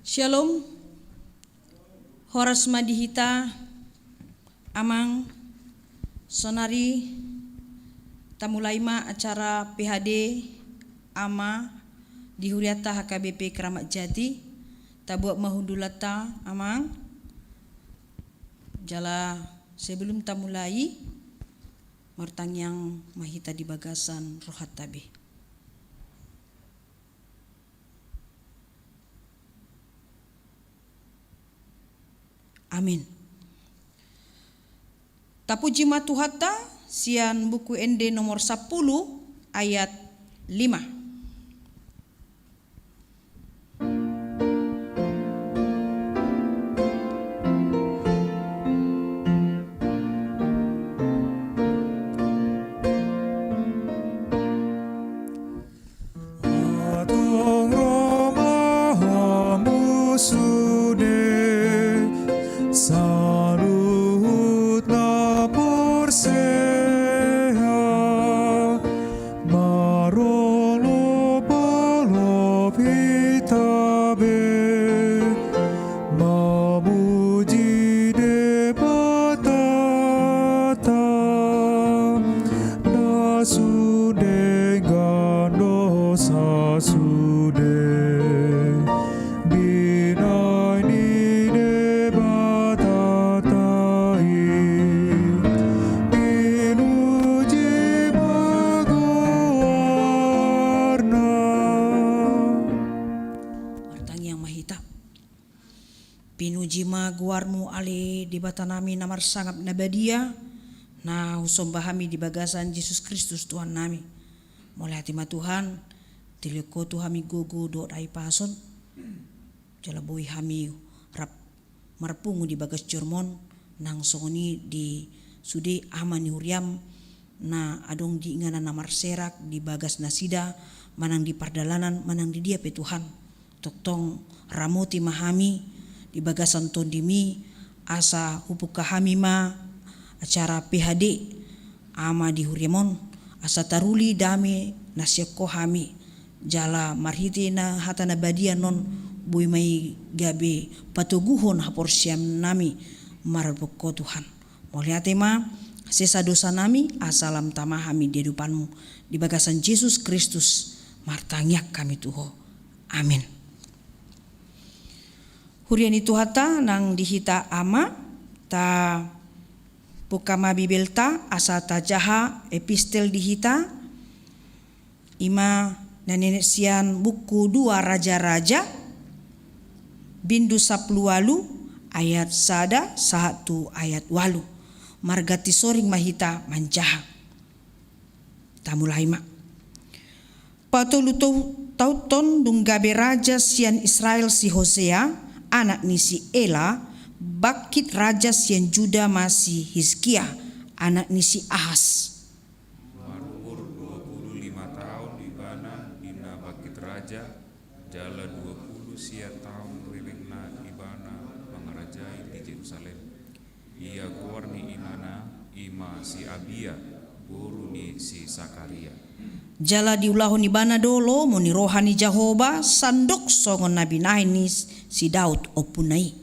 Shalom, Horas Madihita, Amang, Sonari, Tamulaima acara PHD, Ama, di Huriata HKBP Keramat Jati, Tabuak Mahundulata, Amang. Jala sebelum tamulai, martang yang mahita di bagasan rohat tabi. Amin. Tapuji matuhata sian buku ND nomor 10 ayat 5. Pinujima guarmu ale di batanami namar sangap nabadia na usombahami di bagasan Yesus Kristus Tuhan nami. Mulai hati Tuhan tiliko tuhami gogo do rai pason jalaboi hami rap marpungu di bagas jormon nang songoni di sude amani huriam na adong di ingana namar serak di bagas nasida manang di pardalanan manang di dia pe Tuhan toktong ramoti mahami di bagasan tondimi asa hupuk kahami ma acara PHD ama di huriamon asa taruli dame nasyako hami jala marhiti na hatana badia non bui mai gabe patuguhon hapor siam nami maraboko Tuhan moliate ma sesa dosa nami asalam tamahami di depanmu di bagasan Yesus Kristus martangyak kami Tuho amin. Huriani tuhata nang dihita ama ta pukama bibelta asa ta jaha epistel dihita ima nanenek sian buku 2 raja-raja bindu 10 ayat sada 1 ayat 8 margati soring mahita manjaha tamulaima patuluto tauton dunggabe raja sian Israel si Hosea anak nisi Ela bakit raja sian Juda masih Hizkia anak nisi Ahas. Marumur 25 tahun di bana dina bakit raja jala 20 sia tahun rilingna di bana mangarajai di Yerusalem. Ia keluar ni inana ima si Abia guru ni si Sakaria. Jala diulahon ni bana dolo moni rohani Jahoba sandok songon nabi naini si Daud opunai.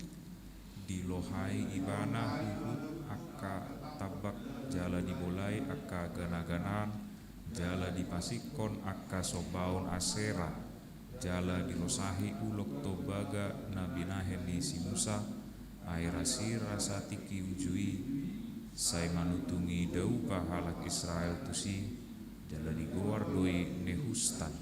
Di lohai ibana hubut akka tabak jala dimulai akka gana-ganan jala dipasikon akka sobaun asera jala dirosahi ulok tobaga nabi naheni si Musa airasi rasa tiki ujui sai manutungi dauka halak Israel tusi jala digowar doi Nehustan.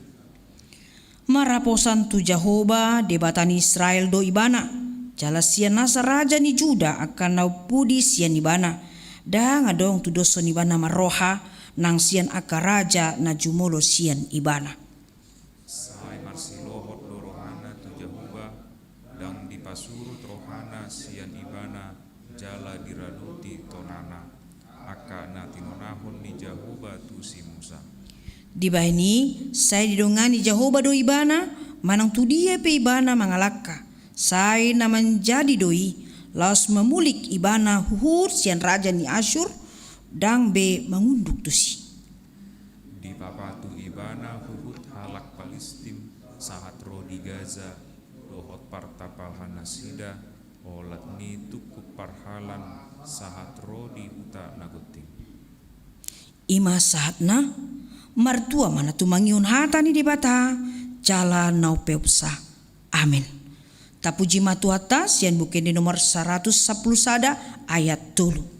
Maraposan tu Jahoba debatani Israel do ibana jala sian nasa raja ni Juda akan naupudi sian ibana dan adong tu doso ibana maroha nang sian aka raja na jumolo sian ibana. Sai marsilohot do rohana tu Jahoba dang dipasurut rohana sian ibana jala diraduti tonana aka na tinonahon ni Jahoba tu si Musa. Di bahini saya didongani Jahoba do ibana manang tu dia pe ibana mangalaka saya na menjadi doi laos memulik ibana huhur sian raja ni Asyur dang be mengunduk tusi. Di papatu ibana huhut halak Palestin sahat ro di Gaza dohot partapal hanasida olat ni tuku parhalan sahat rodi uta naguting. Ima sahatna martua mana tumangiun hatani di bata jala nau peupsa. Amin. Tapuji matu atas yang bukan di nomor 110 sada ayat 3.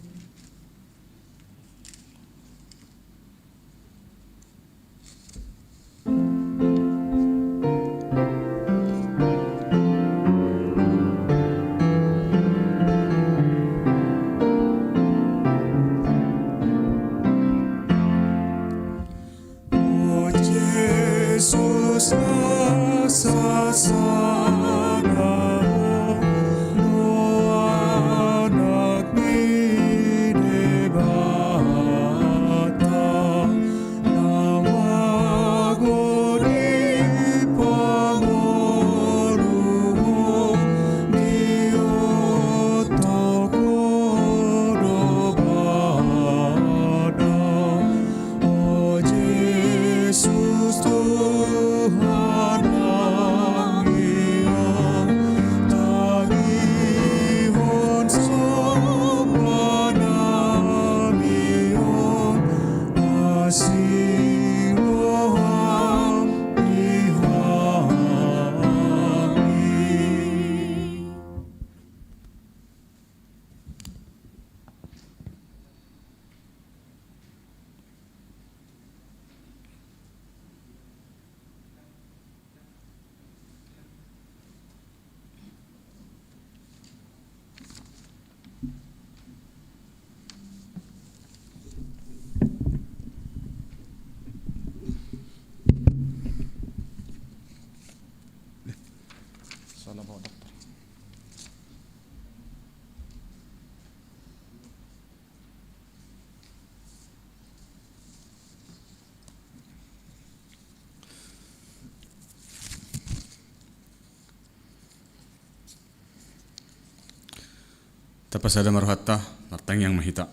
Tapasada marhata martang yang mahita.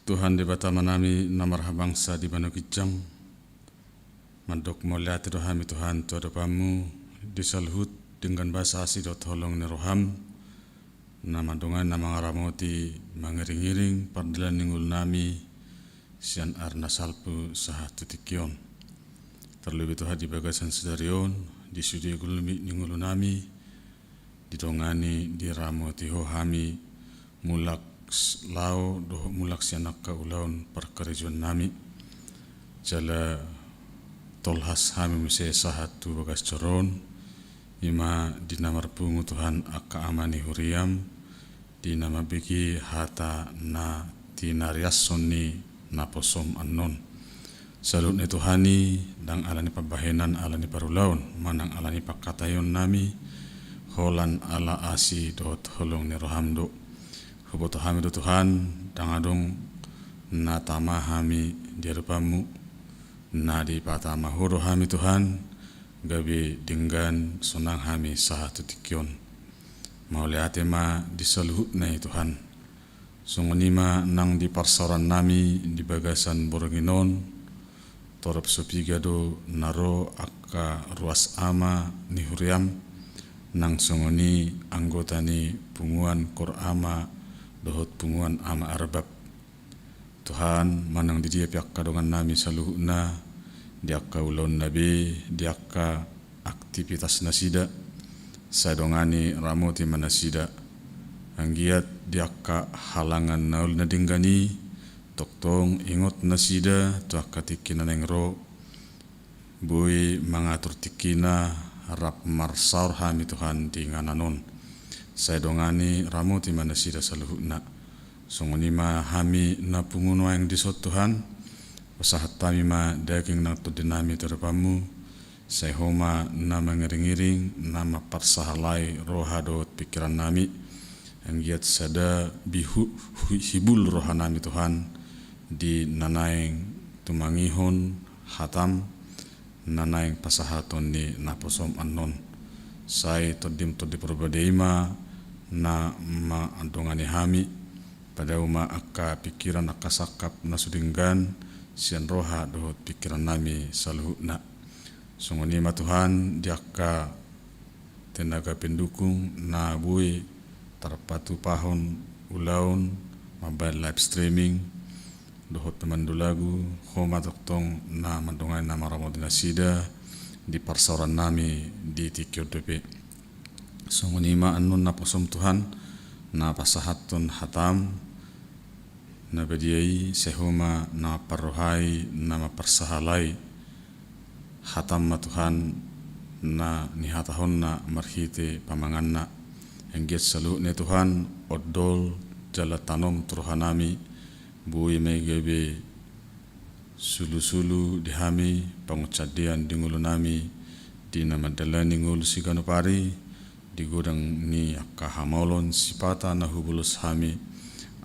Tuhan di bata manami namarha bangsa di banu kijang. Mandok moliati rohami Tuhan tu adapamu disalhut dengan bahasa asih do tolong ni roham. Nama dongan nama ngaramoti mangiring-iring pardilan ningul nami sian arna salpu sahatu tikion. Terlebih Tuhan di bagasan sedarion di sudi gulmi ningul nami didongani diramo tiho hami mulak lau doh mulak sianak ka ulaun perkerejuan nami jala tolhas hami mese sahatu bagas coron ima dinamar pungu Tuhan aka amani huriam dinama bigi hata na tinarias sonni naposom anon salut ne Tuhani dang alani pabahenan alani parulaun manang alani pakatayon nami holan ala asi dot holong ni rohamdo huboto hami do Tuhan dangadong na tama hami diarupamu na di patama huro hami Tuhan gabi dinggan sonang hami sahatu tikyon mauliate ma disaluhut na Tuhan sungunima nang di parsaran nami di bagasan boronginon torop sopigado naro akka ruas ama ni huriam nang songoni anggota ni punguan korama dohot punguan ama arbab Tuhan manang di dia pihak kadongan nami saluhna diakka ulon nabi diakka aktivitas nasida sadongani ramoti manasida anggiat diakka halangan naul nadinggani toktong ingot nasida tuakka tikina nengro bui mangatur tikina harap marsaur hami Tuhan di ngananon saya dongani ramoti mana sida saluhuna sungunima hami na punguno yang disot Tuhan usahat tami ma daging na tudinami terpamu saya homa na mengiring-iring nama parsahalai rohadot pikiran nami yang giat sada bihu hibul rohanami Tuhan di nanaing tumangihon hatam nanaing pasahaton ni naposom anon sai todim todi perbadeima na ma andongani hami pada uma akka pikiran akka sakap na sudinggan sian roha dohot pikiran nami saluhna sunguni ma Tuhan diakka tenaga pendukung na bui terpatu pahon ulaun mobile live streaming dohot pemandu lagu homa doktong na mandongai na maramodina sida di parsauran nami di tikyo dope songonima annun na posom Tuhan na pasahatun hatam na badiai sehoma na parohai na mapersahalai hatam ma Tuhan na nihatahon na marhite pamanganna engget salu ne Tuhan odol jala tanom turuhanami bui megebe sulu-sulu dihami pangucadian di ngulu nami di nama dalani ngulu siganupari di godang ni akahamolon sipata na hubulus hami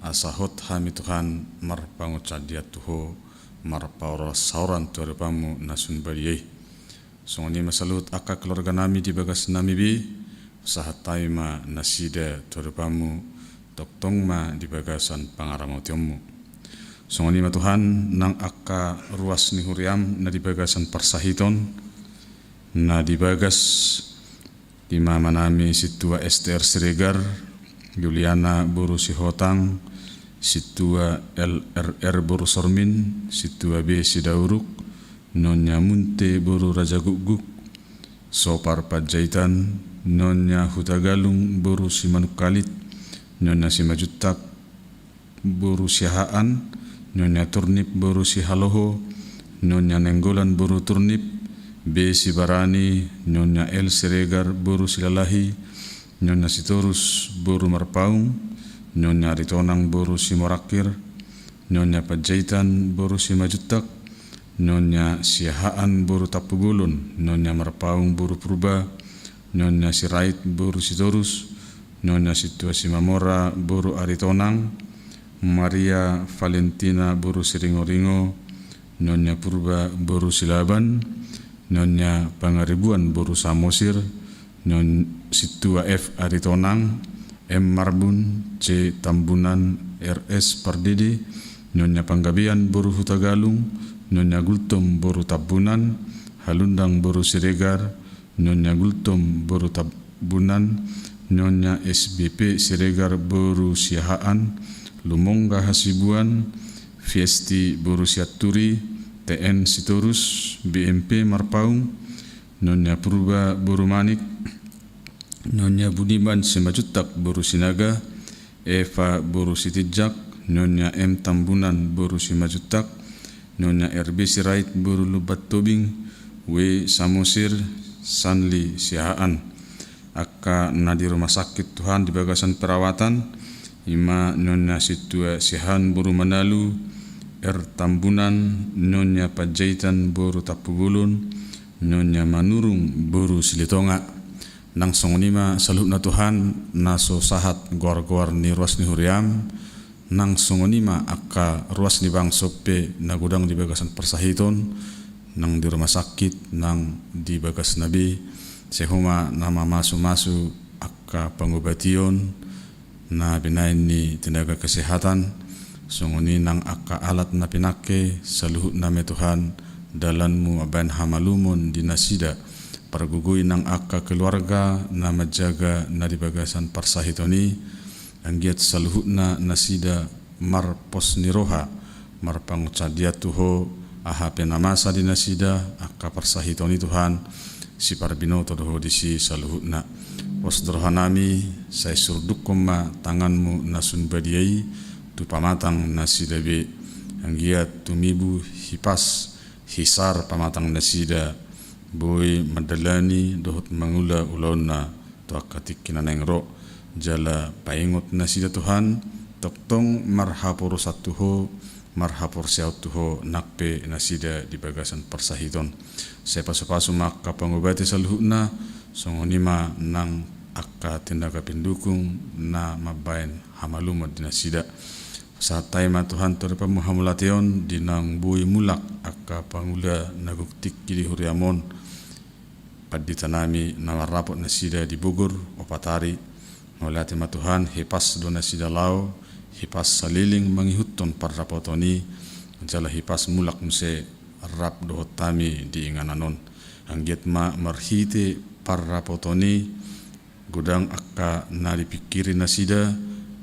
asahot hami Tuhan mar pangucadiat tuho mar paura sauran tuaripamu nasun bariyeh songoni masalut aka keluarga nami di bagas nami bi sahat taima nasida tuaripamu doktong ma di bagasan pangaramotiomu songoni ma Tuhan nang aka ruas ni huriam na di bagasan parsahiton na di bagas di mama nami situa Esther Siregar Juliana Buru Sihotang situa LRR Buru Sormin situa B Sidauruk Nonya Munte Buru Raja Guguk Sopar Pajaitan Nonya Hutagalung Buru Simanukalit Nonya Simajutak Buru Sihaan Nonya Turnip Buru Sihaloho Nonya Nenggolan Buru Turnip B Sibarani Nonya El Siregar Buru Silalahi Nonya Sitorus Buru Marpaung Nonya Ritonang Buru Simorakir Nonya Pajaitan Buru Simajutak Nonya Sihaan Buru Tapugulun Nonya Marpaung Buru Purba Nonya Sirait Buru Sitorus Nonya Situa Simamora Buru Aritonang Maria Valentina Buru Siringo-ringo Nonya Purba Buru Silaban Nonya Pangaribuan Buru Samosir Nonya Situa F Aritonang M Marbun C Tambunan RS Pardede Nonya Panggabian Buru Hutagalung Nonya Gultom Buru Tabunan Halundang Buru Siregar Nonya Gultom Buru Tabunan Nonya SBP Siregar Buru Siahaan Lumongga Hasibuan Fiesti Buru Siaturi TN Sitorus BMP Marpaung Nonya Purba Buru Manik Nonya Budiman Simajutak Buru Sinaga Eva Buru Sitijak Nonya M Tambunan Buru Simajutak Nonya RB Sirait Buru Lubat Tobing W Samosir Sanli Sihaan Aka na di rumah sakit Tuhan di bagasan perawatan Ima Nonya Situa Sihan Buru Manalu R Tambunan Nonya Pajaitan Buru Tapugulun Nonya Manurung Buru Silitonga nang songonima salut na Tuhan naso sahat gor-gor ni ruas ni huriam nang songonima aka ruas ni bang sope na gudang di bagasan persahiton nang di rumah sakit nang di bagas nabi sehuma nama masu-masu aka pangobation na binain ni tenaga kesehatan sunguni nang aka alat na pinake saluhut name Tuhan dalanmu aban hamalumun di nasida pargugui nang aka keluarga na majaga na di bagasan parsahitoni anggiat saluhut na nasida mar pos niroha mar pangucadiat tuho aha penamasa di nasida aka parsahitoni Tuhan si parbinoto doho disi saluhut na pos drohanami saya surduk koma tanganmu nasun badiai tu pamatang nasida be anggiat tumibu hipas hisar pamatang nasida boy madalani dohot mangula ulona tu akatik kinanengro jala paingot nasida Tuhan toktong marhapur satuho marhapur siautuho nakpe nasida di bagasan persahiton saya pasu-pasu maka pangobati saluhutna songonima nang akka tindaga pendukung na mabain hamalumot di nasida saat taima Tuhan toripa muhamulation dinang bui mulak aka pangula naguktik kili huriamon paditanami nawarapot nasida di Bogor opatari nolati ma Tuhan hipas do nasida lao hipas saliling mangihutton parrapotoni jala hipas mulak muse rap do tami di ingananon angget ma marhite parrapotoni gudang akka na dipikiri nasida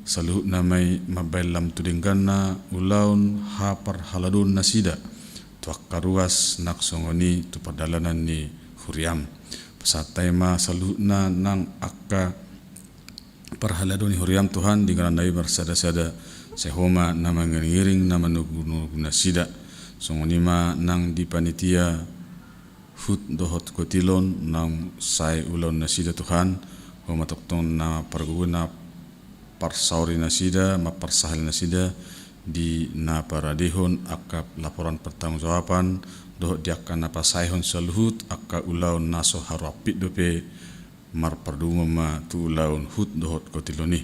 saluhut namai mabailam tudinggana ulaun hapar haladun nasida tu akka ruas nak songoni tu perdalanan ni huriam pesatai ma saluhutna nang akka perhaladun ni huriam Tuhan dengan nai bersada-sada sehoma nama ngiring nama nugu nasida songoni ma nang di panitia hut dohot kotilon nang sai ulon nasida Tuhan homa toktong na perguna parsauri nasida ma parsahal nasida di na paradihon akap laporan pertanggungjawaban dohot diakan napa saihon saluhut akka ulaun naso harapit dope mar perdungo ma tu ulaun hut dohot kotiloni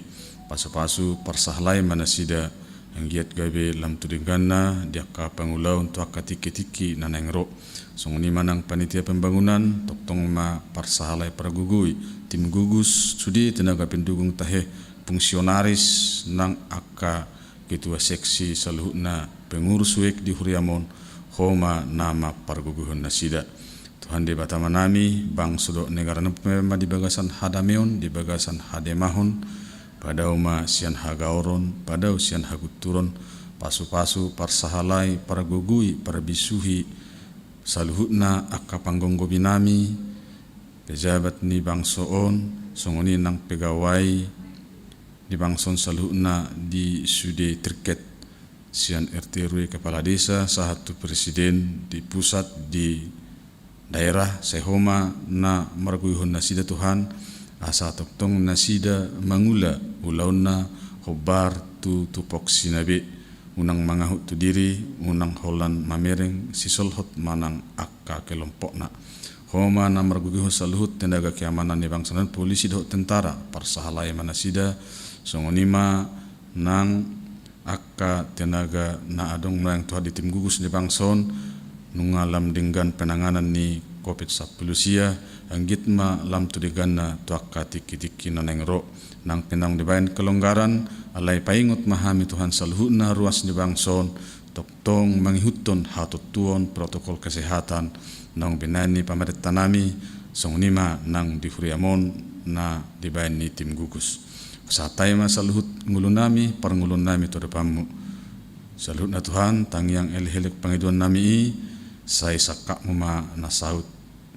pasu-pasu parsahlai manasida yang giat gabe lam tudinggana diaka pangulaun tu akka tiki-tiki nanengro songoni manang panitia pembangunan toktong ma parsahlai paragugui tim gugus sudi tenaga pendukung tahe fungsionaris nang akka ketua seksi saluhutna pengurus wek di Huriamon homa nama parguguhun nasida Tuhan di batama nami bang sudok negara nepema di bagasan hadameon di bagasan hademahon pada uma sian hagauron pada usian haguturon pasu-pasu parsahalai paragugui parabisuhi saluhutna akka panggonggo binami pejabat ni bang soon songoni nang pegawai di bangson saluhna di sude terket sian RT RW kepala desa satu presiden di pusat di daerah sehoma na marguihon nasida Tuhan asa toktong nasida mangula ulauna hobar tu tupok sinabe unang mangahut tu diri unang holan mamereng sisolhot manang akka kelompokna homa na marguihon saluhut tenaga keamanan di bangsa dan polisi dohot tentara parsahalai manasida songonima nang akka tenaga na adong nang tuha di tim gugus di bangson nungalam dengan penanganan ni COVID-19 anggit ma lam tudigan na tu akka tiki-tiki nanengro nang penang dibayan kelonggaran alai paingot mahami Tuhan saluhutna ruas di bangson toktong mangihuton hatutuon protokol kesehatan nang binani pamaretan nami songonima nang di Huriamon na dibayan ni tim gugus satai ma saluhut ngulun nami parngulun nami to depanmu saluhut na Tuhan tangyang elhelek pangiduan nami sai sakak ma nasaut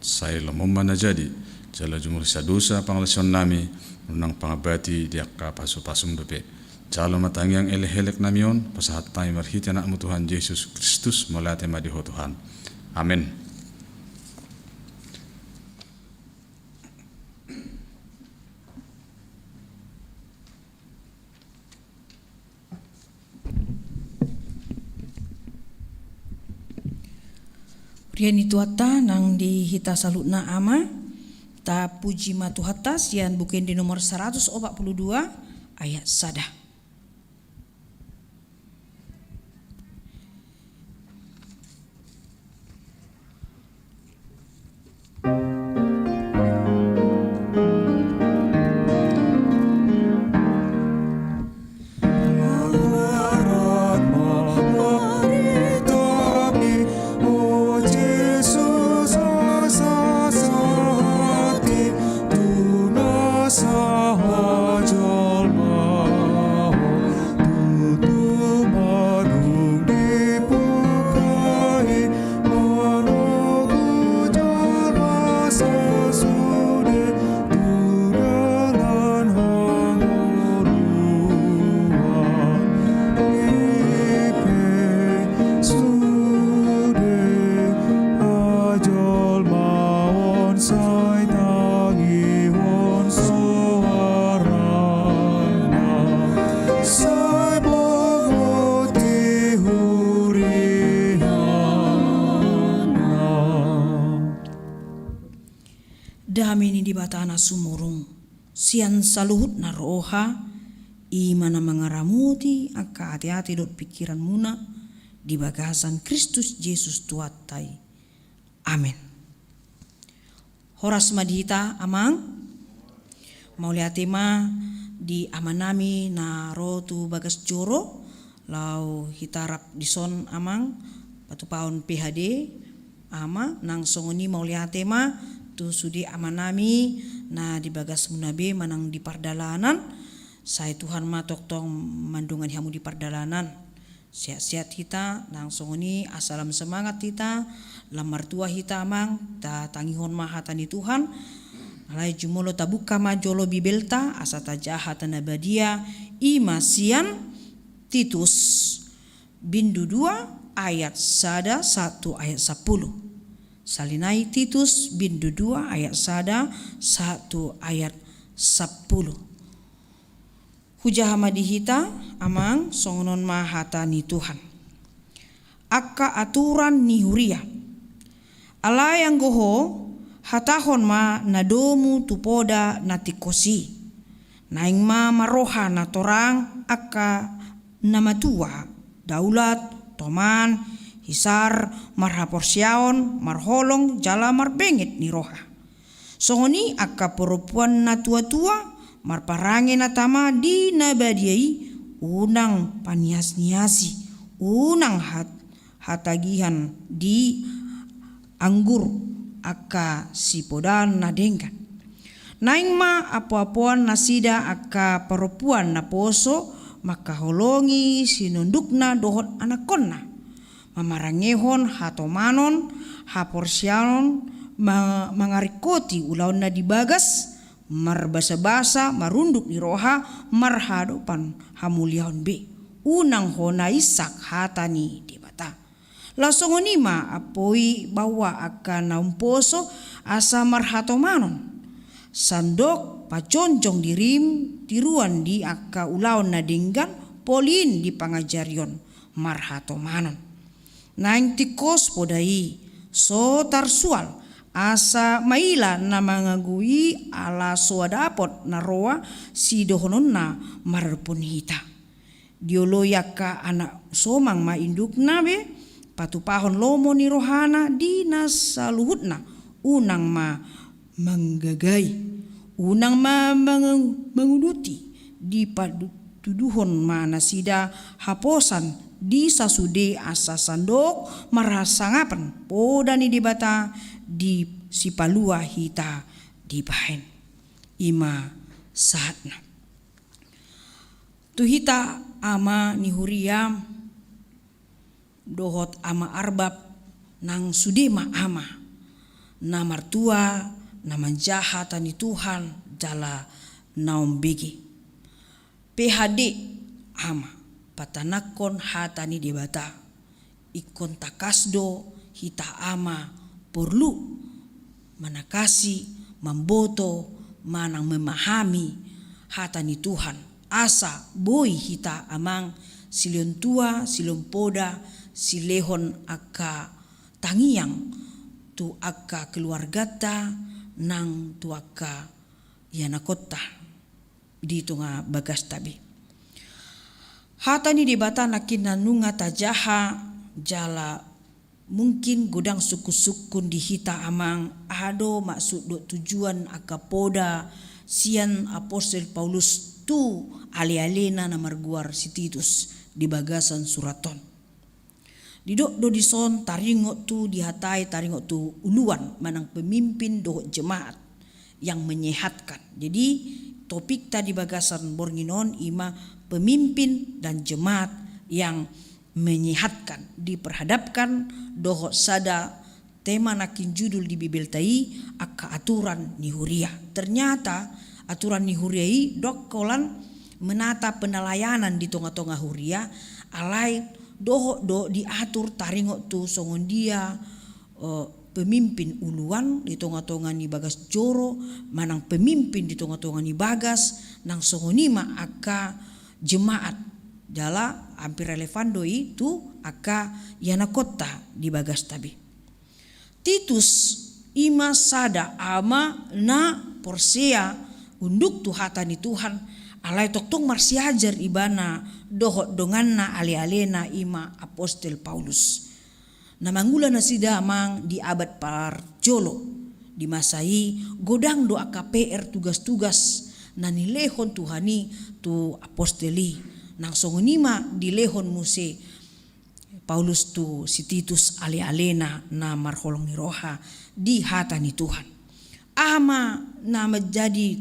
sai lemoma na jadi jala jumur sadosa panglasion nami nang pangabati diakka pasu-pasum dope jalo matangyang elhelek namion pasahatai marhiti anakmu Tuhan Yesus Kristus molate madiho Tuhan amin. Rian itu ata nang di hita salutna ama ta puji ma Tuhata sian bukan di nomor 142 ayat sada. Dami ni di batana sumurung sian saluhut na roha imana mangaramuti akka hati-hati dot pikiran muna di bagasan Kristus Yesus tuatai amin. Horas madita amang mauliatema di amanami na rotu bagas joro lau hitarap dison amang patu paon PHD ama nang songoni mauliatema tu sudi amanami na dibagas munabe manang di pardalanan. Saya Tuhan matok tong mandungan hamu di pardalanan. Sehat-sehat kita nang songoni asalam semangat kita lamar tua kita amang ta tangihon mahatani Tuhan. Alai jumolo tabuka majolo bibelta asata jahatan abadia imasian Titus bindu 2 ayat 1 ayat 10. Salinai Titus bindu 2 ayat 1 ayat 10. Hujah madihita amang songonon mahatani Tuhan. Akka aturan ni huria. Ala yang goho hatahon ma nadomu tupoda natikosi. Naing ma maroha na torang akka namatua daulat toman hisar marhaporsiaon marholong jala marbengit ni roha. Songoni akka perempuan na tua-tua marparange na tama di nabadiai unang panias-niasi unang hatagihan di anggur aka sipodan na dengkan. Naing ma apo-apoan nasida aka perempuan na poso makaholongi sinundukna dohot anakonna. Mamarangehon hatomanon haporsianon mangarikoti ulaon na dibagas marbasa-basa marunduk ni roha marhadopan hamuliaon be. Unang hona isak hatani di bata. Lasongonima apoi bawa akan naumposo asa marhatomanon. Sandok paconjong dirim tiruan di akka ulaon na dinggan polin di pangajarion marhatomanon. Naing tikos podai so tarsual asa maila na mangagui ala soadapot na roa si dohonon na marpun hita. Dioloyaka anak somang mainduk nabe patupahon lomo ni rohana di nasaluhutna unang ma manggagai unang ma manguduti di paduduhon ma nasida haposan di sasude asa sandok marasangapan podani di bata di sipalua hita di bahen ima saatna tu hita ama ni huriam dohot ama arbab nang sudema ama na martua na manjahatan ni Tuhan jala naum begi PHD ama patanakon hatani debata ikon takasdo hita ama perlu manakasi mamboto manang memahami hatani Tuhan asa boy hita amang silion tua silion poda silehon aka tangiang tu aka keluargata nang tu aka yanakota di tunga bagas tabi. Hatani dibata nakin nanunga tajaha jala mungkin godang suku-sukun di hita amang ado maksud do tujuan aka poda sian apostol Paulus tu ali-alena na marguar si Titus di bagasan suraton. Didok do dison taringot tu dihatai taringot tu uluan manang pemimpin do jemaat yang menyehatkan. Jadi topik tadi bagasan bornginon ima pemimpin dan jemaat yang menyehatkan diperhadapkan dohot sada tema nakin judul di Bibel tai aka aturan nihuria. Ternyata aturan nihuria dokkolan menata penelayanan di tonga-tonga huria alai dohot do diatur taringot tu songon dia pemimpin uluan di tonga-tonga ni bagas joro manang pemimpin di tonga-tonga ni bagas nang songonima aka jemaat jala hampir relevan doi tu aka yana kota di bagas tabi. Titus ima sada ama na porsea unduk tu hatani Tuhan alai toktong marsiajar ibana dohot donganna ale-alena ima apostol Paulus. Namangula na sida amang di abad parjolo di masai godang do aka PR tugas-tugas na nilehon Tuhani tu apostoli nang songonima dilehon muse Paulus tu si Titus ale-alena na marholong ni roha di hatani Tuhan. ama na menjadi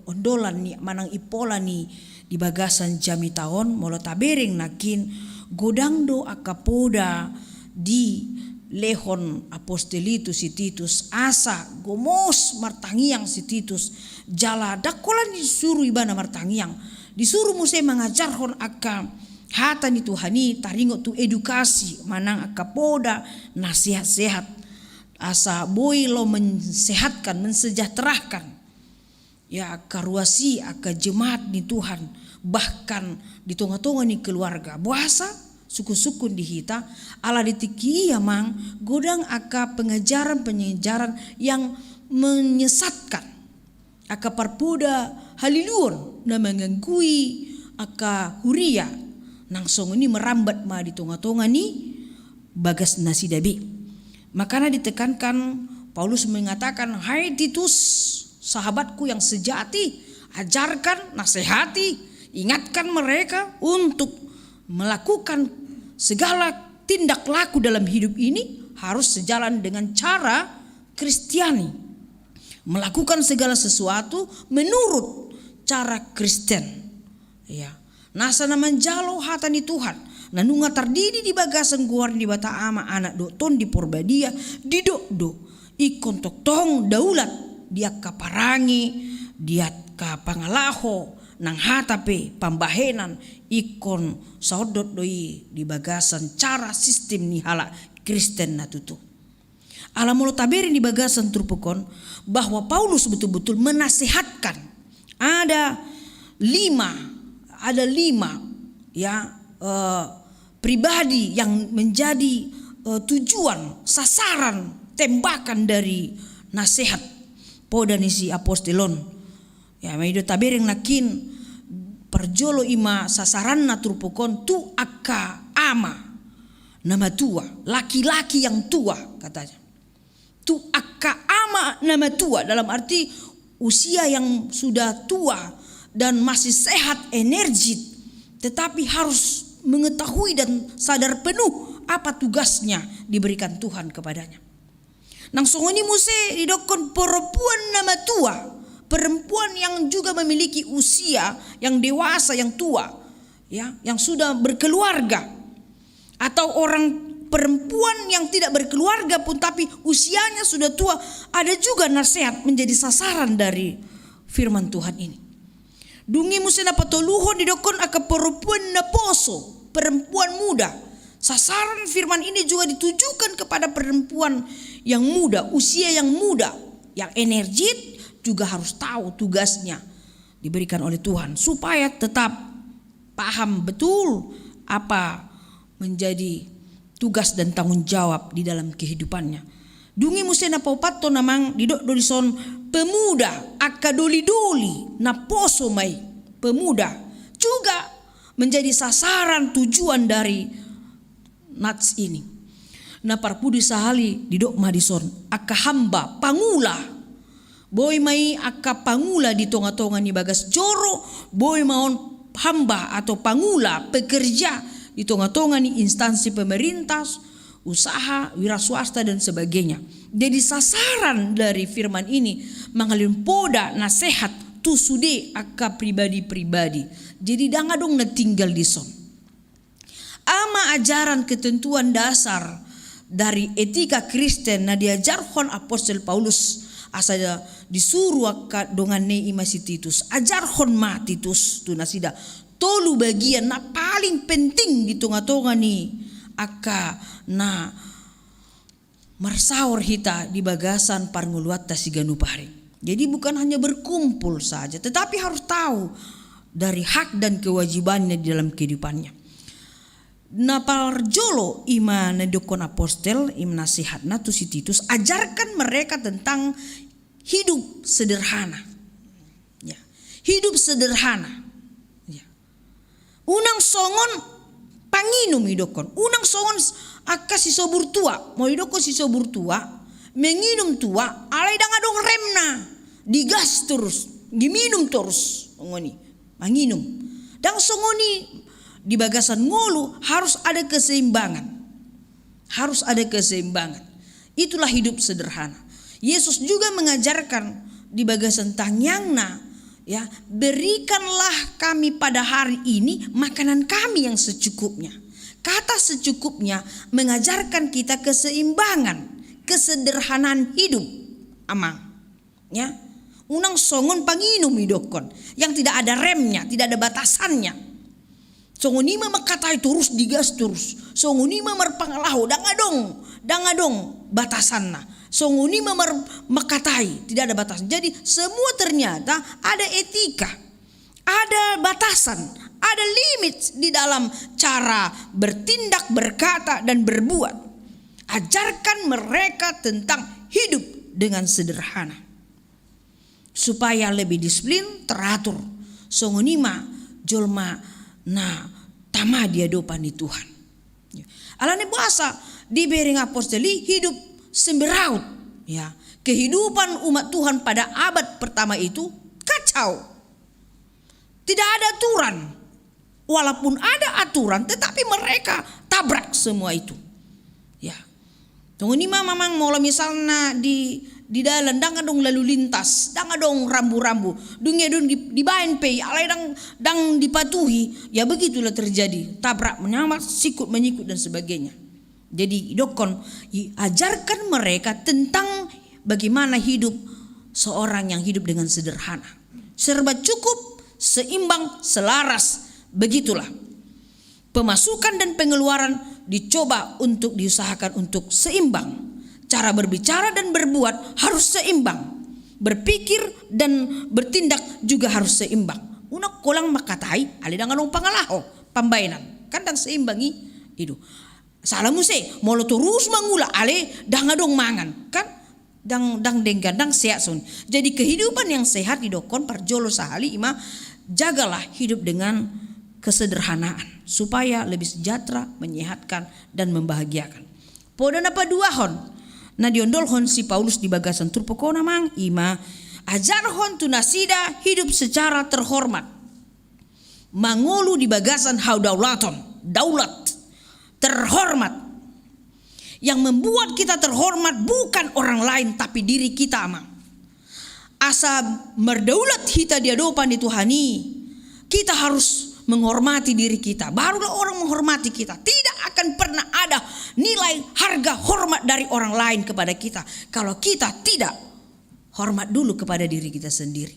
ondolan ni manang ipola ni di bagasan jami taon molo tabereng nakin godangdo akapoda di lehon apostolitus si Titus asa gomos martangiang si Titus jala dakolan disuruh ibana martangiang disuruh muse mengajarhon aka hata ni Tuhani taringo tu edukasi manang akapoda nasihat-sehat asa boy lo mensehatkan mensejahterakan ya karuasi aka jemaat ni Tuhan bahkan di tonga-tonga ni keluarga buasa suku-suku di hita ala ditiki mang godang aka pengajaran yang menyesatkan aka parpuda haliluon na menganggui aka huria nang song ini merambat ma di tonga-tonga ni bagas nasidabi. Makanya ditekankan Paulus mengatakan, hai Titus, sahabatku yang sejati, ajarkan, nasihati, ingatkan mereka untuk melakukan segala tindak laku dalam hidup ini harus sejalan dengan cara Kristiani. Melakukan segala sesuatu menurut cara Kristen. Ya. Nasa naman jalo hatani Tuhan. Nanunga tardidi di bagasan guar di bata ama anak do ton di porbadia di do ikon toktong daulat dia kaparangi dia kapangalaho nang hatape pambahenan ikon saudot doi di bagasan cara sistem ni hala Kristen natutu. Alamolo taberi di bagasan trupukon bahwa Paulus betul-betul menasihatkan ada lima ya pribadi yang menjadi tujuan sasaran tembakan dari nasihat podanisi apostolon ya maido tabereng nakin perjolo ima sasaran naturpukon tu aka ama nama tua laki-laki yang tua katanya tu aka ama nama tua dalam arti usia yang sudah tua dan masih sehat energi tetapi harus mengetahui dan sadar penuh apa tugasnya diberikan Tuhan kepadanya. Nang songoni muse didokon perempuan nama tua, perempuan yang juga memiliki usia yang dewasa yang tua, ya, yang sudah berkeluarga, atau orang perempuan yang tidak berkeluarga pun tapi usianya sudah tua, ada juga nasihat menjadi sasaran dari firman Tuhan ini. Dungi muse na patoluhon didokon aka perempuan na poso, perempuan muda. Sasaran firman ini juga ditujukan kepada perempuan yang muda, usia yang muda, yang energik, juga harus tahu tugasnya diberikan oleh Tuhan supaya tetap paham betul apa menjadi tugas dan tanggung jawab di dalam kehidupannya. Dungi muse na paupato namang didok dolison pemuda aka doli-doli na poso mai pemuda juga menjadi sasaran tujuan dari nats ini. Na parpudi sahali didok madison aka hamba pangula boy mai aka pangula di tonga-tonga ni bagas joro boy maon hamba atau pangula pekerja di tonga-tonga ni instansi pemerintah usaha, wira swasta dan sebagainya. Jadi sasaran dari firman ini mengalun poda nasihat tu sude aka pribadi-pribadi. Jadi danga dong na tinggal di son. Ama ajaran ketentuan dasar dari etika Kristen na diajarkan apostol Paulus asal disuruh aka dongan ne imasi Titus. Ajarkan ma Titus tu nasida tolu bagian na paling penting di tonga-tonga ni aka na marsaur hita di bagasan parnguluat tasiganu pari. Jadi bukan hanya berkumpul saja, tetapi harus tahu dari hak dan kewajibannya di dalam kehidupannya. Na parjolo ima nedokon apostel im nasihatna tu si Titus ajarkan mereka tentang hidup sederhana. Ya. Hidup sederhana. Ya. Unang songon panginum idokon. Unang songon aka si sobur tua. Mau idokon si sobur tua. Menginum tua. Alay dang adong remna. Digas terus. Giminum terus. Ngoni. Manginum. Dang songoni di bagasan ngolu harus ada keseimbangan. Harus ada keseimbangan. Itulah hidup sederhana. Yesus juga mengajarkan di bagasan tangyangna, ya, berikanlah kami pada hari ini makanan kami yang secukupnya. Kata secukupnya mengajarkan kita keseimbangan, kesederhanaan hidup, amang. Ya, unang songon panginum hidokon yang tidak ada remnya, tidak ada batasannya. Songonima makatai terus digas terus. Songonima merpangalaho dangadong batasanna. Songonima makatai tidak ada batasan. Jadi semua ternyata ada etika, ada batasan, ada limit di dalam cara bertindak, berkata dan berbuat. Ajarkan mereka tentang hidup dengan sederhana supaya lebih disiplin, teratur. Songonima jolma na tama dia dopan di Tuhan. Alane puasa di bering apostoli hidup semberaut, ya. Kehidupan umat Tuhan pada abad pertama itu kacau. Tidak ada aturan. Walaupun ada aturan tetapi mereka tabrak semua itu. Ya. Tunggu ni mamang mau misalnya di dalam dong lalu lintas, dong rambu-rambu, dunia dibain pay, alai dang dipatuhi, ya begitulah terjadi, tabrak menyamar, sikut menyikut dan sebagainya. Jadi dokon ajarkan mereka tentang bagaimana hidup seorang yang hidup dengan sederhana, serba cukup, seimbang, selaras, begitulah. Pemasukan dan pengeluaran dicoba untuk diusahakan untuk seimbang. Cara berbicara dan berbuat harus seimbang. Berpikir dan bertindak juga harus seimbang. Unak kolang makatai, ali danganong pangalaho, pambainan. Kandang seimbangi itu. Salah muse, molo terus mangula ale dangadong mangan, kan? Dang denggan sehat sun. Jadi kehidupan yang sehat didokon parjolo sahali ima jagalah hidup dengan kesederhanaan supaya lebih sejahtera, menyehatkan dan membahagiakan. Podan apa dua hon? Na diondolhon si Paulus di bagasan turpokona mang ima ajarhon tunasida hidup secara terhormat. Mangolu di bagasan haudaulaton, daulat terhormat. Yang membuat kita terhormat bukan orang lain tapi diri kita amang. Asa merdaulat kita di hadapan Tuhani, kita harus menghormati diri kita. Barulah orang menghormati kita. Tidak akan pernah ada nilai harga hormat dari orang lain kepada kita kalau kita tidak hormat dulu kepada diri kita sendiri.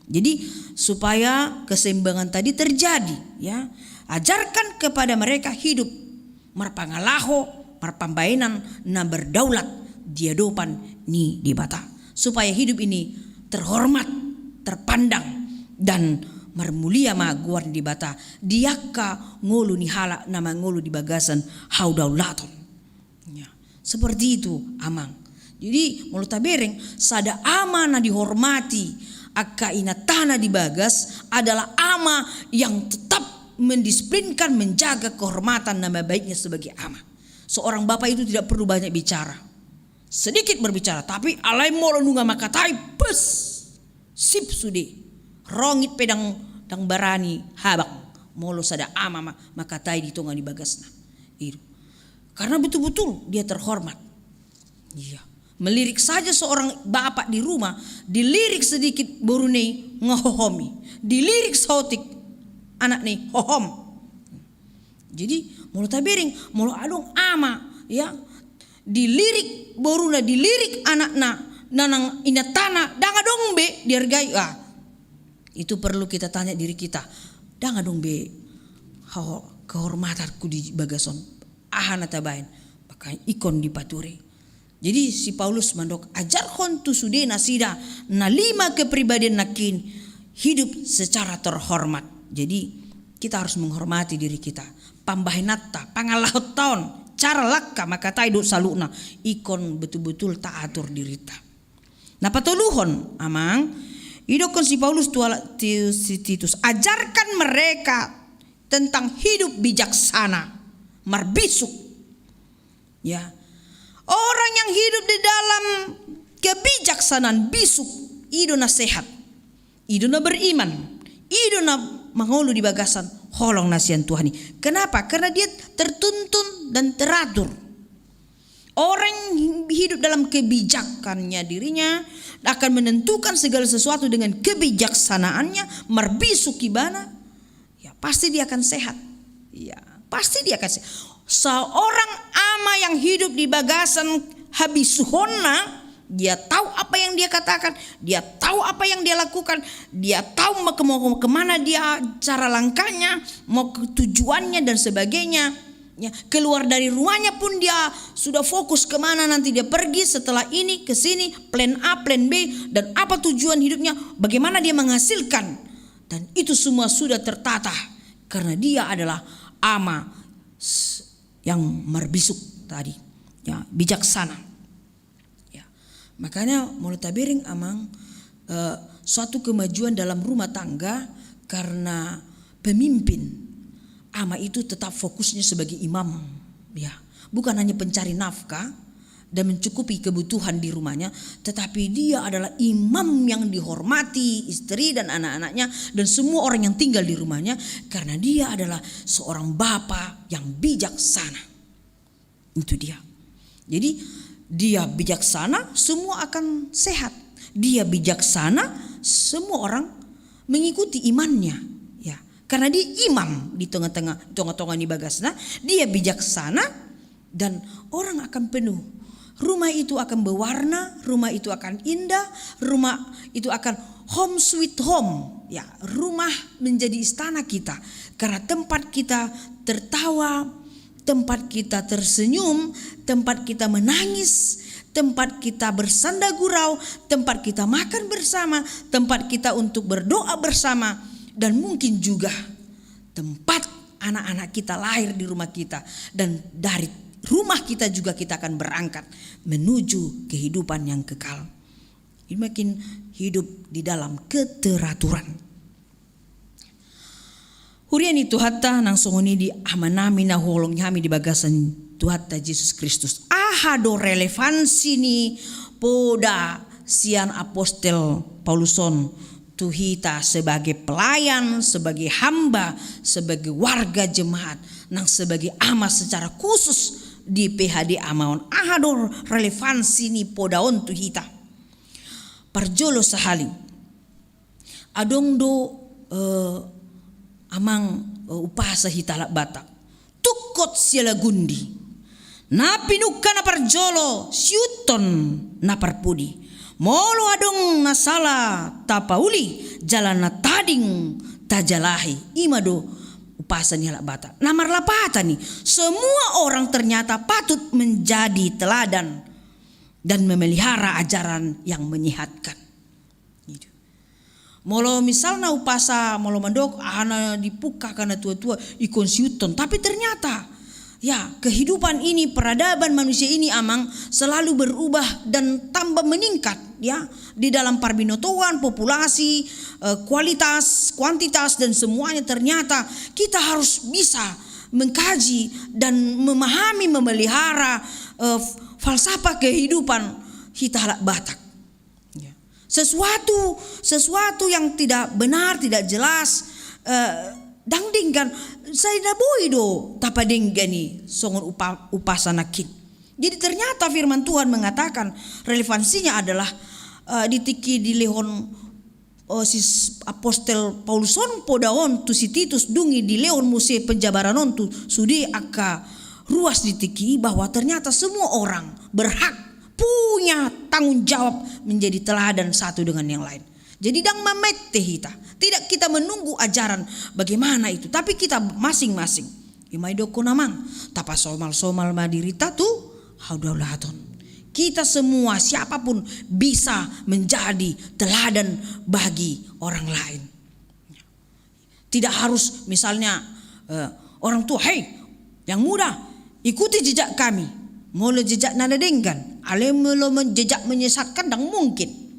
Jadi supaya keseimbangan tadi terjadi, ya, ajarkan kepada mereka hidup marpangalaho, marpambainan, na berdaulat di hadapan ni di bata, supaya hidup ini terhormat, terpandang dan marmulia maguar di bata diaka ngolu ni hala nama ngolu di bagasan haudaulaton, ya, seperti itu amang. Jadi mulut tabereng sada ama na dihormati akka inatana di bagas adalah ama yang tetap mendisiplinkan, menjaga kehormatan nama baiknya sebagai ama. Seorang bapak itu tidak perlu banyak bicara, sedikit berbicara, tapi alai molo nunga makatai pes sip sude rongit pedang dang barani habak molo sada ama makatai di tonga di bagasna itu karena betul-betul dia terhormat. Iya, melirik saja seorang bapak di rumah, dilirik sedikit borune ngehohomi, dilirik sautik anak nih hohom. Jadi molo tabering molo adong ama, ya, dilirik boruna, dilirik anakna nanang inatana dangadong be dihargai. Itu perlu kita tanya diri kita. Dangadong be kehormatanku di bagason ahana tabain pakai ikon di paturi. Jadi si Paulus mandok ajarkon tu sude nasida na 5 kepribadian nakin hidup secara terhormat. Jadi kita harus menghormati diri kita. Pambahinatta, pangalahot taon, cara lakka maka tayo saluna ikon betul-betul taatur dirita. Napatuluhon amang idokon si Paulus si Titus, ajarkan mereka tentang hidup bijaksana, marbisuk. Ya. Orang yang hidup di dalam kebijaksanaan bisuk, ido na sehat, ido na beriman, ido na mangulu di bagasan holong nasian Tuhan. Kenapa? Karena dia tertuntun dan teratur. Orang hidup dalam kebijakannya dirinya akan menentukan segala sesuatu dengan kebijaksanaannya, marbisu kibana, ya pasti dia akan sehat. Ya, pasti dia akan sehat. Seorang ama yang hidup di bagasan habisuhonna, dia tahu apa yang dia katakan, dia tahu apa yang dia lakukan, dia tahu mau kemana dia, cara langkahnya, mau tujuannya dan sebagainya. Ya, keluar dari rumahnya pun dia sudah fokus kemana nanti dia pergi setelah ini ke sini, plan A, plan B, dan apa tujuan hidupnya, bagaimana dia menghasilkan, dan itu semua sudah tertata karena dia adalah ama yang marbisuk tadi, ya, bijaksana. Ya, makanya mulut tabiring amang suatu kemajuan dalam rumah tangga karena pemimpin. Ama itu tetap fokusnya sebagai imam, ya, bukan hanya pencari nafkah dan mencukupi kebutuhan di rumahnya, tetapi dia adalah imam yang dihormati istri dan anak-anaknya dan semua orang yang tinggal di rumahnya, karena dia adalah seorang bapa yang bijaksana. Itu dia. Jadi dia bijaksana, semua akan sehat. Dia bijaksana, semua orang mengikuti imannya. Karena dia imam di tengah-tengah di bagasna, dia bijaksana dan orang akan penuh. Rumah itu akan berwarna, rumah itu akan indah, rumah itu akan home sweet home. Ya, rumah menjadi istana kita karena tempat kita tertawa, tempat kita tersenyum, tempat kita menangis, tempat kita bersanda gurau, tempat kita makan bersama, tempat kita untuk berdoa bersama. Dan mungkin juga tempat anak-anak kita lahir di rumah kita. Dan dari rumah kita juga kita akan berangkat menuju kehidupan yang kekal. Ini makin hidup di dalam keteraturan. Hurian itu hatta nang songoni di amanami na holong kami di bagasan Tuhatta Yesus Kristus. Ahado relevansi ni poda sian apostel Pauluson Tuhita sebagai pelayan, sebagai hamba, sebagai warga jemaat, nang sebagai ama secara khusus di PHD Amaon. Ahador relevansi ni podaon tuhita. Parjolo sahali. Adong do amang upasa hitalak batak. Tukot siala gundi. Na pinukana parjolo siuton na parpudi. Molo adong nasala tapauli jalan na tading tajalahi imado upasan halak bata. Namar lapata nih, semua orang ternyata patut menjadi teladan dan memelihara ajaran yang menyehatkan. Molo misalnya upasa molo mandok ana dipuka karena tua-tua ikon siuton, tapi ternyata ya, kehidupan ini, peradaban manusia ini amang selalu berubah dan tambah meningkat, ya, di dalam parbinotoan, populasi, kualitas, kuantitas dan semuanya. Ternyata kita harus bisa mengkaji dan memahami, memelihara falsafah kehidupan Hitalak Batak. Ya. Sesuatu yang tidak benar, tidak jelas, dangdingkan saya naboi do tapadenggani songon upasanakin. Jadi ternyata firman Tuhan mengatakan relevansinya adalah ditiki di lehon si apostel Pauluson podaon tu si Titus dungi di lehon muse penjabaranon tu sudi aka ruas ditiki bahwa ternyata semua orang berhak punya tanggung jawab menjadi teladan satu dengan yang lain. Jadi dang mamette hita. Tidak kita menunggu ajaran bagaimana itu, tapi kita masing-masing. Imai doko namang, tapa somal madirita tu haudalaton. Kita semua siapapun bisa menjadi teladan bagi orang lain. Tidak harus misalnya orang tua, hei yang muda ikuti jejak kami. Mula jejak nada denggan, ale mula jejak menyesatkan dang mungkin.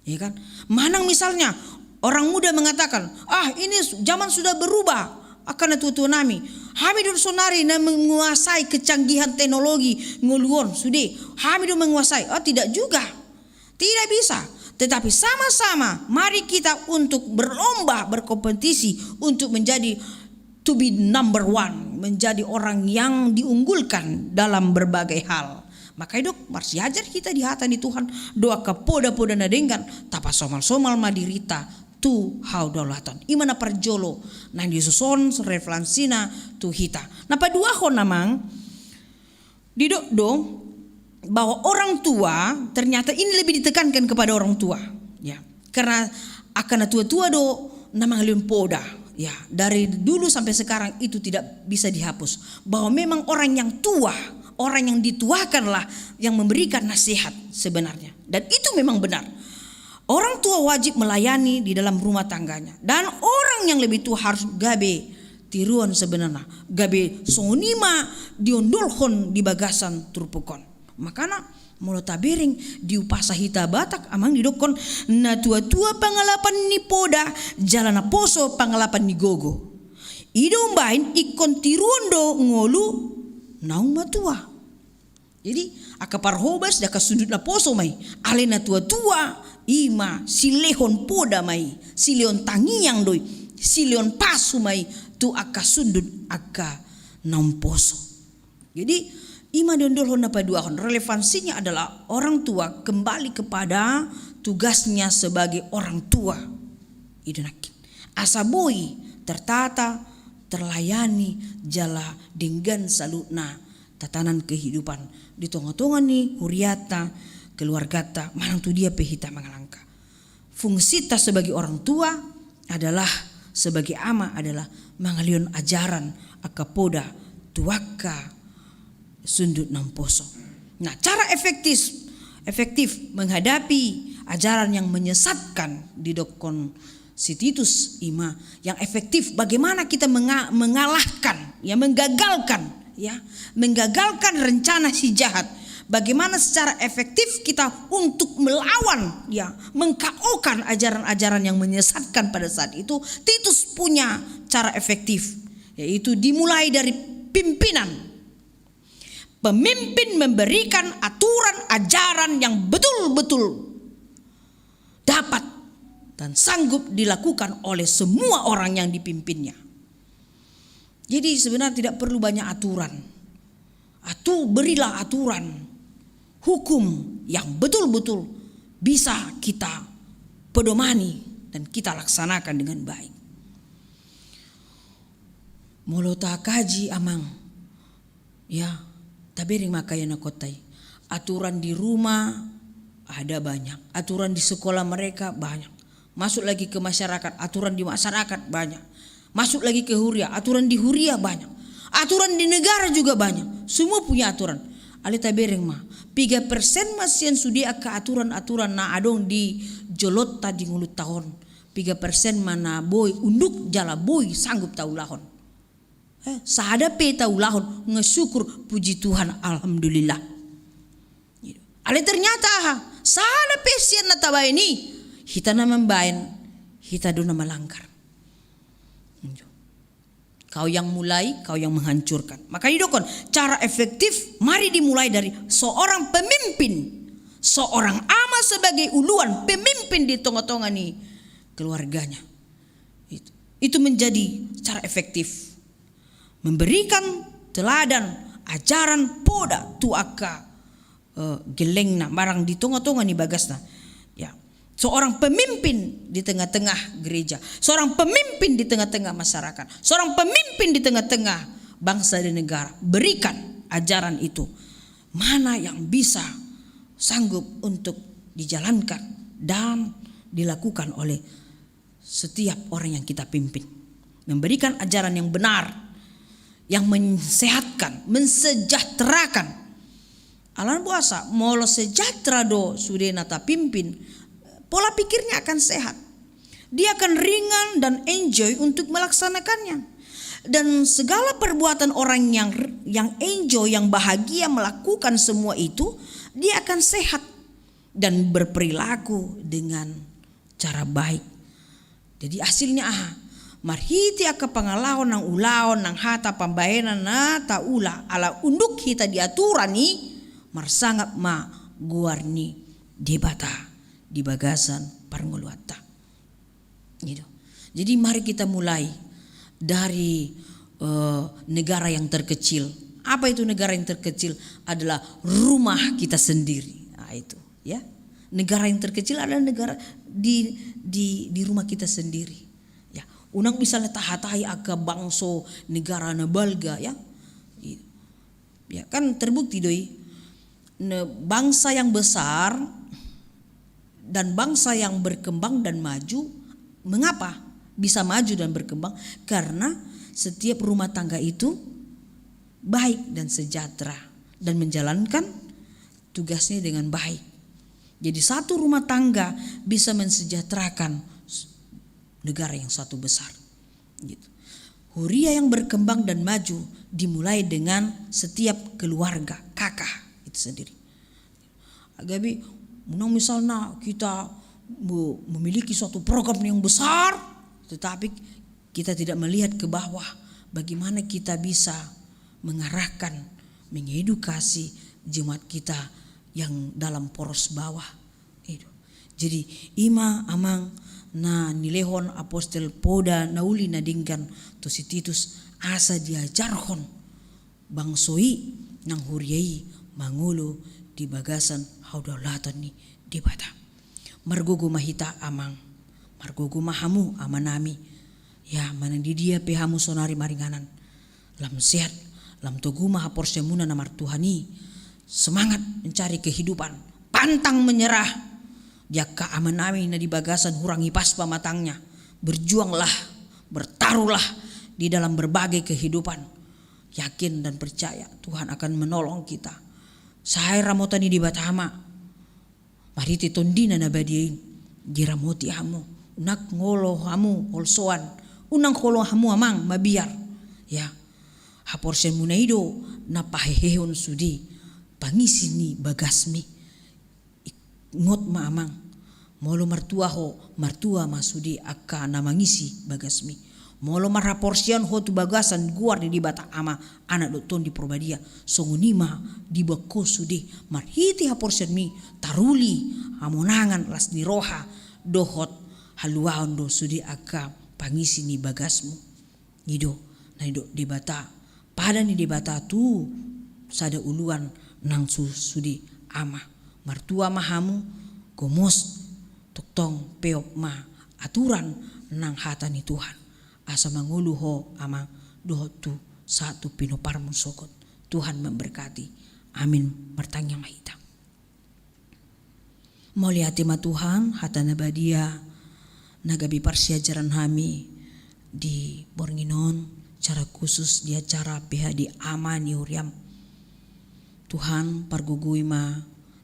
Ya kan? Manang misalnya orang muda mengatakan, ini zaman sudah berubah akan tua-tua nami. Hamidur sonari na menguasai kecanggihan teknologi nguluon sudah. Hamidur menguasai. Tidak juga. Tidak bisa. Tetapi sama-sama mari kita untuk berlomba, berkompetisi untuk menjadi to be number one, menjadi orang yang diunggulkan dalam berbagai hal. Maka dok marsi ajar kita di hata ni Tuhan doa kapoda-poda na denggan tapa somal-somal madirita tu hau dolaton imana parjolo nang disuson reflansina tu hita. Napa dua ho namang didok dong bahwa orang tua ternyata ini lebih ditekankan kepada orang tua ya, karena akan tua-tua do namang liun poda ya, dari dulu sampai sekarang itu tidak bisa dihapus bahwa memang orang yang tua, orang yang dituakanlah yang memberikan nasihat sebenarnya, dan itu memang benar. Orang tua wajib melayani di dalam rumah tangganya, dan orang yang lebih tua harus gabe tiruan sebenarnya, gabe sonima diondolhon di bagasan turpukon. Makanya molo tabering di upasa hita Batak amang didokon na tua-tua pangalapan ni poda jalana poso pangalapan ni gogo. Ido bain ikon tiruan do ngolu naung matua. Jadi akapar hobas daka sudut na poso mai alena tua-tua ima silehon poda mai sileon tangiang doi sileon pasu mai tu aka sudut aka naung poso. Jadi ima dondolhon na paduahon relevansinya adalah orang tua kembali kepada tugasnya sebagai orang tua. Idonakin asaboi tertata terlayani jala dengan salutna tatanan kehidupan di tonga-tonga ni huriata keluargata manang tu dia pehita mangalangka. Fungsita sebagai orang tua adalah sebagai ama adalah mangalion ajaran akapoda tuaka sundut namposo. Nah, cara efektif menghadapi ajaran yang menyesatkan di dokon si Titus ima yang efektif bagaimana kita mengalahkan ya menggagalkan rencana si jahat. Bagaimana secara efektif kita untuk melawan ya mengkaokan ajaran-ajaran yang menyesatkan pada saat itu. Titus punya cara efektif, yaitu dimulai dari pimpinan. Pemimpin memberikan aturan ajaran yang betul-betul dapat dan sanggup dilakukan oleh semua orang yang dipimpinnya. Jadi sebenarnya tidak perlu banyak aturan. Berilah aturan hukum yang betul-betul bisa kita pedomani dan kita laksanakan dengan baik. Molota kaji amang ya tabering makayana kotai. Aturan di rumah ada banyak, aturan di sekolah mereka banyak. Masuk lagi ke masyarakat, aturan di masyarakat banyak. Masuk lagi ke huria, aturan di huria banyak. Aturan di negara juga banyak. Semua punya aturan. Alita bereng mah 3% masih yang sudah ke aturan-aturan na adong di jolot tadi ngulut tahun. 3% mana boy unduk jala boy sanggup tahu lahon. Sahada pe tahu lahon ngesyukur puji Tuhan alhamdulillah. Ale ternyata sahada pe sian na tawa ini hita na membain hita do na malangkar. Kau yang mulai, kau yang menghancurkan. Maka didokon cara efektif mari dimulai dari seorang pemimpin, seorang ama sebagai uluan pemimpin di tengah-tengah nih keluarganya. Itu menjadi cara efektif. Memberikan teladan, ajaran poda tuaka gelengna barang di tengah-tengah nih bagasna. Ya. Seorang pemimpin di tengah-tengah gereja, seorang pemimpin di tengah-tengah masyarakat, seorang pemimpin di tengah-tengah bangsa dan negara. Berikan ajaran itu. Mana yang bisa sanggup untuk dijalankan dan dilakukan oleh setiap orang yang kita pimpin. Memberikan ajaran yang benar, yang mensehatkan, mensejahterakan. Alan puasa, molo sejahtera do sudah nata pimpin. Pola pikirnya akan sehat. Dia akan ringan dan enjoy untuk melaksanakannya. Dan segala perbuatan orang yang enjoy, yang bahagia melakukan semua itu, dia akan sehat dan berperilaku dengan cara baik. Jadi hasilnya marhiti aka pangalaon nang ulaon nang hata pambayanan na taula ala unduk hita diaturan ni marsangap ma guarni debata di bagasan parngoluata. Gitu. Jadi mari kita mulai dari negara yang terkecil. Apa itu negara yang terkecil? Adalah rumah kita sendiri. Nah, itu ya. Negara yang terkecil adalah negara di rumah kita sendiri. Ya, unang misalnya tahatai aga bangso negara na balga ya. Ya kan terbukti doi. Bangsa yang besar dan bangsa yang berkembang dan maju, mengapa bisa maju dan berkembang? Karena setiap rumah tangga itu baik dan sejahtera dan menjalankan tugasnya dengan baik. Jadi satu rumah tangga bisa mensejahterakan negara yang satu besar. Gitu. Huria yang berkembang dan maju dimulai dengan setiap keluarga, kakak itu sendiri. Agabi, misalnya kita memiliki suatu program yang besar, tetapi kita tidak melihat ke bawah, bagaimana kita bisa mengarahkan, mengedukasi jemaat kita yang dalam poros bawah itu. Jadi ima amang na nilehon apostel poda nauli na dinggan to si Titus asa diajarhon bangsoi nang huriai mangulo di bagasan haudolatan ni di bata. Margogo mahita amang, margogo mahamu amanami ya manang di dia pehamu sonari maringanan lam sehat lam toguma haporsemuna na martuhani. Semangat mencari kehidupan, pantang menyerah. Dia kaamanami na di bagasan hurangi pas pamatangnya. Berjuanglah, bertaruhlah di dalam berbagai kehidupan. Yakin dan percaya Tuhan akan menolong kita. Saya ramotani di batama. Mariti tondina na badiin. Giramoti hamu. Unak ngolo hamu holsoan. Unang kolo hamu amang mabiar. Ya. Haporsen munaido na pahehehon sudi. Pangisi ni bagasmi ngot maamang molo martua masudi akka na mangisi bagasmi molo maraporsian ho tu bagasan guar di bata ama anak doton di probadia songunima di bako sudi marhiti haporsian mi taruli amonangan las ni roha dohot haluaon do sudi akka pangisi ni bagasmu nido na ido di bata pada ni di bata tu sada uluan nang sudi ama martua mahamu gomos tuktong peop ma aturan nang hata ni Tuhan asa mangulu ho ama dohotu satu pinoparmun sokot. Tuhan memberkati. Amin. Bertanya mahita. Moliati ma Tuhan hata nabadia nagabi parsiajaran kami di Bornginon cara khusus di acara PH di ama ni Uriam. Tuhan pargugui ma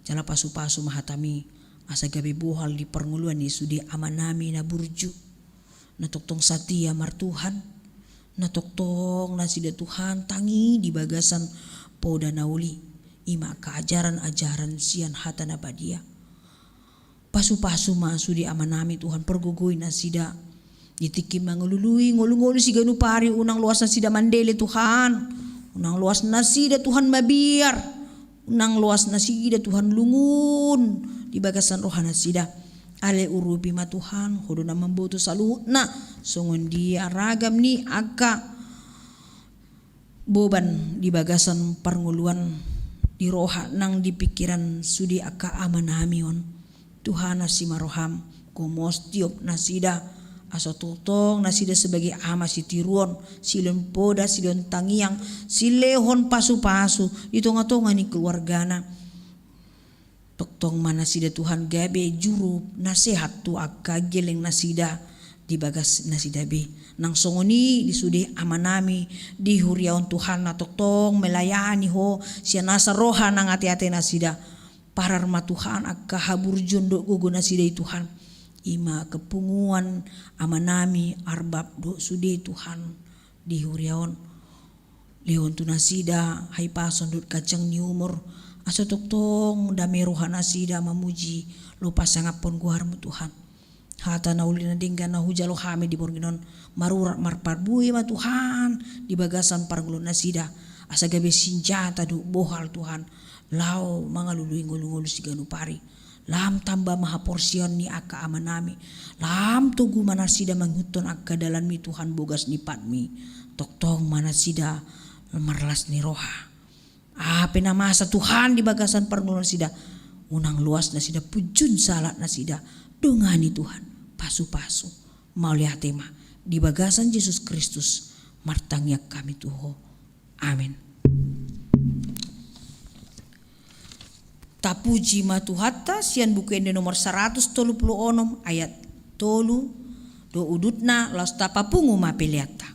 jala pasu-pasu mahatami asa gabi buhal di pernguluan ni sudi amanami na burju na toktong satia mar Tuhan na toktong na sida Tuhan tangi di bagasan poda nauli ima kaajaran-ajaran sian hata na badia pasu-pasu ma sudi amanami Tuhan pergugui na sida ditikim mangulului ngulu-ngulu si ganu pari unang luas na sida mandele Tuhan unang luas na sida Tuhan mabiar unang luas na sida Tuhan lungun di bagasan rohana sida ale urupi ma Tuhan hodo na membutuh saluhut na songon dia ragam ni aga boban di bagasan parnguluan di roha nang di pikiran sudi aka amanamion Tuhan si maroham komos tiop na sida aso tutong na sida sebagai ama si tiruon silon poda silon tangiang silehon pasu-pasu itonga-tonga ni keluargana toktong mana sida Tuhan gabe juru nasihat tu akka geleng nasida di bagas nasida be nang songoni disudi amanami di huriaon Tuhan na toktong melayani ho sia nasa roha nang ati-ati nasida parar ma Tuhan akka haburjon do gugu nasida Tuhan ima kepunguan amanami arbab do sudi Tuhan di huriaon leon tunasida hai pason dut kacang ni umur aso toktong dame rohana sida mamuji lupa sangapon guarmu Tuhan hata na uli na dinggan na hujalo kami di Bornginon marurat marparbui ma Tuhan di bagasan parngulon nasida asa gabe sinjata do bohal Tuhan lao mangalului ngulu-ngulu si ganu pari lam tambah maha porsion ni aka amanami lam tugu mana sida manghuton akka dalan mi Tuhan bogas ni patmi toktong mana sida marlas ni roha Pena masa Tuhan di bagasan pergulungan sida. Unang luas na sida pujun salat na sida. Dongani Tuhan pasu-pasu. Mau lihat tema di bagasan Yesus Kristus martangyak kami Tuho. Amin. Tapuji matuhatta sian buku ende nomor 136 ayat 3 do udutna laus tapapungu mapeliata.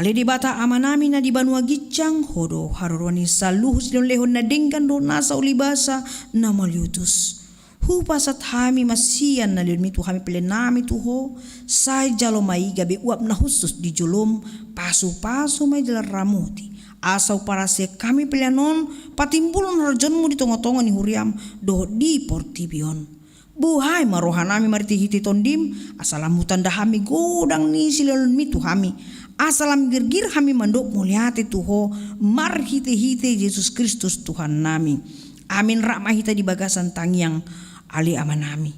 Ale di bata amanami na di banua gicang hodo haroroni saluh sidon lehon na dengkan do nasa ulibasa na malyutus. Hupasat hami masian na lion mitu hami pelenami tuho say jalo mai gabe uap na husus di jolom pasu-pasu may jalar ramuti. Asau para se kami peleanon patimbulon harjonmu di tongo-tongo ni huriam do di portibion. Buhay marohanami mariti hiti tondim asalamutan dahami godang ni silon mitu hami. Asalam girgir kami mandok muliati Tuho mar hite-hite Yesus Kristus Tuhan nami. Amin rahmah hita di bagasan tangyang ale amanami.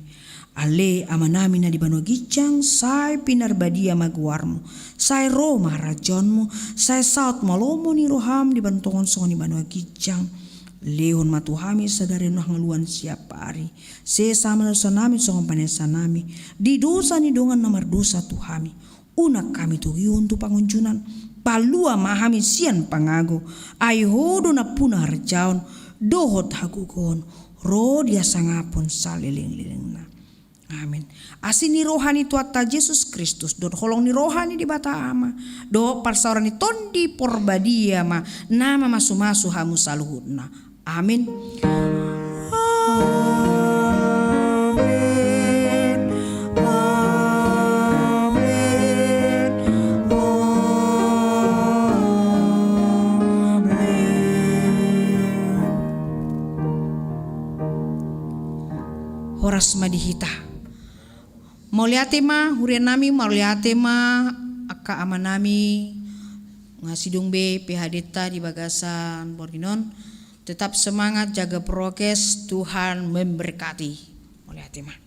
Ale amanami na di banu gicang say pinarbadia maguarmu. Say Roma rajonmu. Say saut malomo ni roham di bantongon so ni banu gicang. Lehon matuhami sadari noh ngeluan siapa hari. Se sama dosa nami song panesa nami. Di dosa ni dongan namar dosa Tuhami. Unak kami tugiun tu pangunjunan palua mahami sian pangago ai hodo na puna harjaon dohot hagugon rodia sangapun saliling-liling na. Amin. Asini rohani tuata Yesus Kristus don holong ni rohani di bata ama do parsaurani tondi porbadia ma nama masu-masu hamu saluhutna. Amin. Horas madihita. Mauliatema hurian nami mauliatema akka amanami ngasidung be PHDTA di bagasan Borginon. Tetap semangat jaga prokes, Tuhan memberkati. Mauliatema.